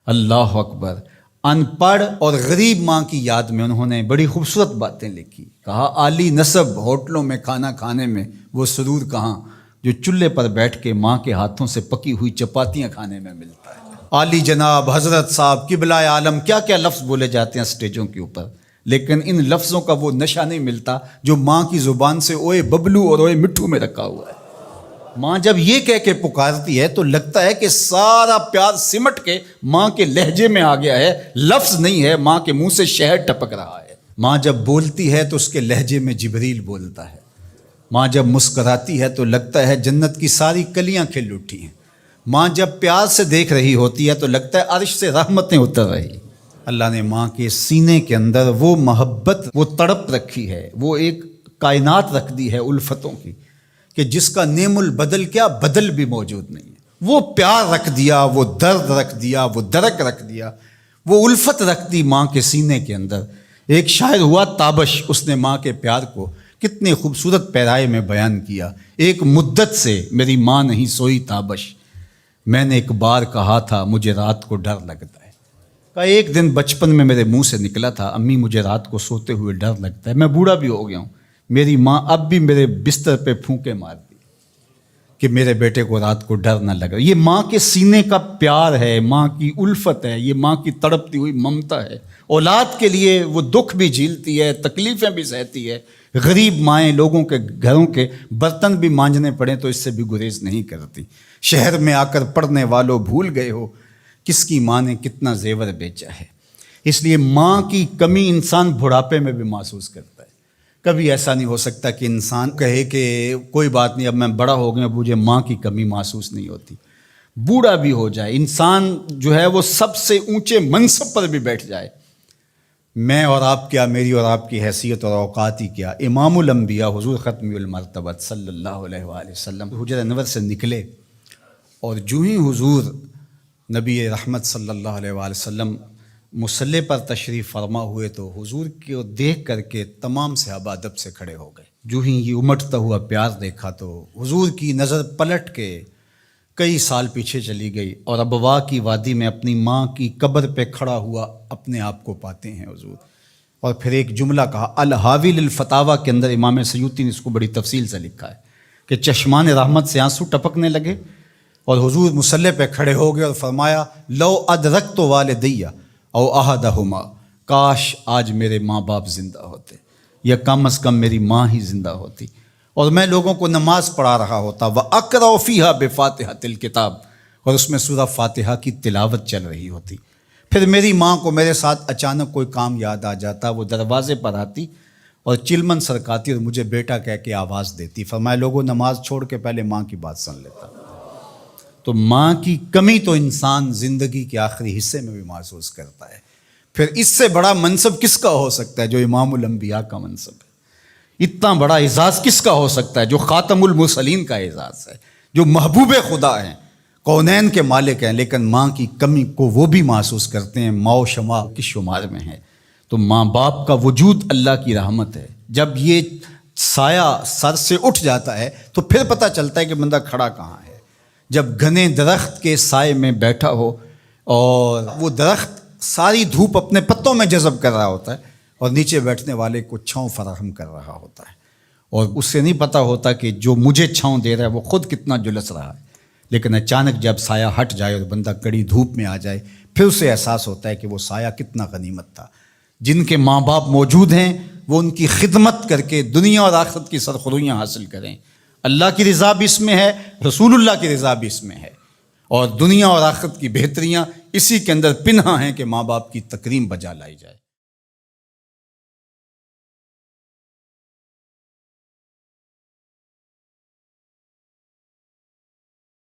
اللہ اکبر۔ ان پڑھ اور غریب ماں کی یاد میں انہوں نے بڑی خوبصورت باتیں لکھی۔ کہا عالی نسب ہوٹلوں میں کھانا کھانے میں وہ سرور کہاں جو چولہے پر بیٹھ کے ماں کے ہاتھوں سے پکی ہوئی چپاتیاں کھانے میں ملتا ہے۔ عالی جناب، حضرت صاحب، قبلہ عالم، کیا کیا لفظ بولے جاتے ہیں اسٹیجوں کے اوپر، لیکن ان لفظوں کا وہ نشہ نہیں ملتا جو ماں کی زبان سے اوئے ببلو اور اوئے مٹھو میں رکھا ہوا ہے۔ ماں جب یہ کہہ کے پکارتی ہے تو لگتا ہے کہ سارا پیار سمٹ کے ماں کے لہجے میں آ گیا ہے، لفظ نہیں ہے، ماں کے منہ سے شہد ٹپک رہا ہے۔ ماں جب بولتی ہے تو اس کے لہجے میں جبریل بولتا ہے۔ ماں جب مسکراتی ہے تو لگتا ہے جنت کی ساری کلیاں کھل اٹھی ہیں۔ ماں جب پیار سے دیکھ رہی ہوتی ہے تو لگتا ہے عرش سے رحمتیں اتر رہی۔ اللہ نے ماں کے سینے کے اندر وہ محبت، وہ تڑپ رکھی ہے، وہ ایک کائنات رکھ دی ہے الفتوں کی، کہ جس کا نعم البدل کیا بدل بھی موجود نہیں ہے۔ وہ پیار رکھ دیا، وہ درد رکھ دیا، وہ درک رکھ دیا، وہ الفت رکھ دی ماں کے سینے کے اندر۔ ایک شاعر ہوا تابش، اس نے ماں کے پیار کو کتنے خوبصورت پیرائے میں بیان کیا۔ ایک مدت سے میری ماں نہیں سوئی تابش، میں نے ایک بار کہا تھا مجھے رات کو ڈر لگتا ہے۔ کہا ایک دن بچپن میں میرے منہ سے نکلا تھا امی مجھے رات کو سوتے ہوئے ڈر لگتا ہے۔ میں بوڑھا بھی ہو گیا ہوں، میری ماں اب بھی میرے بستر پہ پھونکے مارتی کہ میرے بیٹے کو رات کو ڈر نہ لگا۔ یہ ماں کے سینے کا پیار ہے، ماں کی الفت ہے، یہ ماں کی تڑپتی ہوئی ممتا ہے۔ اولاد کے لیے وہ دکھ بھی جھیلتی ہے، تکلیفیں بھی سہتی ہے۔ غریب مائیں لوگوں کے گھروں کے برتن بھی مانجنے پڑیں تو اس سے بھی گریز نہیں کرتی۔ شہر میں آ کر پڑھنے والوں بھول گئے ہو کس کی ماں نے کتنا زیور بیچا ہے۔ اس لیے ماں کی کمی انسان بڑھاپے میں بھی محسوس کرتا ہے۔ کبھی ایسا نہیں ہو سکتا کہ انسان کہے کہ کوئی بات نہیں اب میں بڑا ہو گیا، مجھے ماں کی کمی محسوس نہیں ہوتی۔ بوڑھا بھی ہو جائے انسان جو ہے وہ سب سے اونچے منصب پر بھی بیٹھ جائے، میں اور آپ کیا، میری اور آپ کی حیثیت اور اوقات ہی کیا۔ امام الانبیاء حضور ختم المرتبت صلی اللہ علیہ وآلہ وسلم حجرہ انور سے نکلے اور جو ہی حضور نبی رحمت صلی اللہ علیہ وآلہ وسلم مصلی پر تشریف فرما ہوئے تو حضور کو دیکھ کر کے تمام صحابہ ادب سے کھڑے ہو گئے۔ جو ہی یہ امٹتا ہوا پیار دیکھا تو حضور کی نظر پلٹ کے کئی سال پیچھے چلی گئی اور ابوا کی وادی میں اپنی ماں کی قبر پہ کھڑا ہوا اپنے آپ کو پاتے ہیں حضور۔ اور پھر ایک جملہ کہا، الحاوی للفتاویٰ کے اندر امام سیوطی نے اس کو بڑی تفصیل سے لکھا ہے کہ چشمان رحمت سے آنسو ٹپکنے لگے اور حضور مصلی پہ کھڑے ہو گئے اور فرمایا لو ادرکت والدیہ او احدہما، کاش آج میرے ماں باپ زندہ ہوتے یا کم از کم میری ماں ہی زندہ ہوتی اور میں لوگوں کو نماز پڑھا رہا ہوتا، وَأَقْرَأُ فِيهَا بِفَاتِحَةِ الْكِتَابِ، اور اس میں سورہ فاتحہ کی تلاوت چل رہی ہوتی۔ پھر میری ماں کو میرے ساتھ اچانک کوئی کام یاد آ جاتا، وہ دروازے پر آتی اور چلمن سرکاتی اور مجھے بیٹا کہہ کے آواز دیتی۔ فرمایا لوگوں نماز چھوڑ کے پہلے ماں کی بات سن لیتا۔ تو ماں کی کمی تو انسان زندگی کے آخری حصے میں بھی محسوس کرتا ہے۔ پھر اس سے بڑا منصب کس کا ہو سکتا ہے جو امام الانبیاء کا منصب ہے؟ اتنا بڑا اعزاز کس کا ہو سکتا ہے جو خاتم المرسلین کا اعزاز ہے، جو محبوب خدا ہیں، کونین کے مالک ہیں، لیکن ماں کی کمی کو وہ بھی محسوس کرتے ہیں۔ ماں و شمع کس شمار میں ہے؟ تو ماں باپ کا وجود اللہ کی رحمت ہے۔ جب یہ سایہ سر سے اٹھ جاتا ہے تو پھر پتہ چلتا ہے کہ بندہ کھڑا کہاں ہے۔ جب گھنے درخت کے سائے میں بیٹھا ہو اور وہ درخت ساری دھوپ اپنے پتوں میں جذب کر رہا ہوتا ہے اور نیچے بیٹھنے والے کو چھاؤں فراہم کر رہا ہوتا ہے، اور اس سے نہیں پتہ ہوتا کہ جو مجھے چھاؤں دے رہا ہے وہ خود کتنا جلس رہا ہے، لیکن اچانک جب سایہ ہٹ جائے اور بندہ کڑی دھوپ میں آ جائے پھر اسے احساس ہوتا ہے کہ وہ سایہ کتنا غنیمت تھا۔ جن کے ماں باپ موجود ہیں وہ ان کی خدمت کر کے دنیا اور آخرت کی سرخرویاں حاصل کریں۔ اللہ کی رضا بھی اس میں ہے، رسول اللہ کی رضا بھی اس میں ہے، اور دنیا اور آخرت کی بہتریاں اسی کے اندر پنہاں ہیں کہ ماں باپ کی تکریم بجا لائی جائے۔